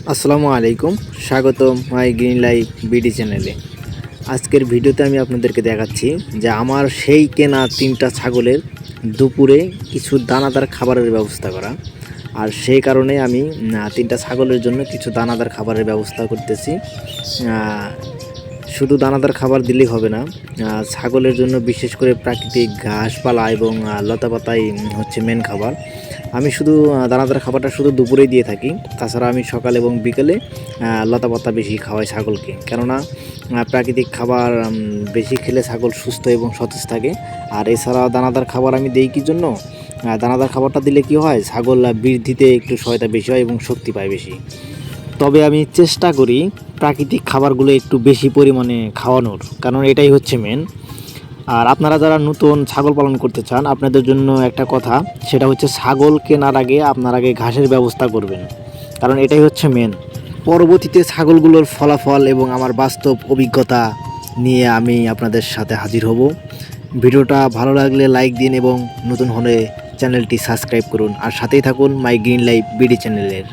আসসালামু আলাইকুম, স্বাগতম মাই গ্রিন লাইফ বিডি চ্যানেলে। আজকের ভিডিওতে আমি আপনাদেরকে দেখাচ্ছি যে আমার সেই কেনা 3টা ছাগলের দুপুরে কিছু দানাদার খাবারের ব্যবস্থা করা। আর সেই কারণে আমি 3টা ছাগলের জন্য কিছু দানাদার খাবারের ব্যবস্থা করতেছি। শুধু দানাদার খাবার দিলেই হবে না, ছাগলের জন্য বিশেষ করে প্রাকৃতিক ঘাসপালা এবং লতাপাতাই হচ্ছে মেন খাবার। আমি শুধু দানাদার খাবারটা শুধু দুপুরেই দিয়ে থাকি। তাছাড়া আমি সকাল এবং বিকেলে লতাপাতা বেশি খাওয়াই ছাগলকে, কেননা প্রাকৃতিক খাবার বেশি খেলে ছাগল সুস্থ এবং সতেজ থাকে। আর এছাড়াও দানাদার খাবার আমি দেই কী জন্য, দানাদার খাবারটা দিলে কি হয়, ছাগল বৃদ্ধিতে একটু সহায়তা বেশি হয় এবং শক্তি পায় বেশি। তবে আমি চেষ্টা করি প্রাকৃতিক খাবারগুলো একটু বেশি পরিমাণে খাওয়ানোর, কারণ এটাই হচ্ছে মেন। আর আপনারা যারা নতুন ছাগল পালন করতে চান, আপনাদের জন্য একটা কথা, সেটা হচ্ছে ছাগল কেনার আগে আপনার আগে ঘাসের ব্যবস্থা করবেন, কারণ এটাই হচ্ছে মেন। পরবর্তীতে ছাগলগুলোর ফলাফল এবং আমার বাস্তব অভিজ্ঞতা নিয়ে আমি আপনাদের সাথে হাজির হব। ভিডিওটা ভালো লাগলে লাইক দিন এবং নতুন হলে চ্যানেলটি সাবস্ক্রাইব করুন, আর সাথেই থাকুন মাই গ্রিন লাইফ বিডি চ্যানেলের।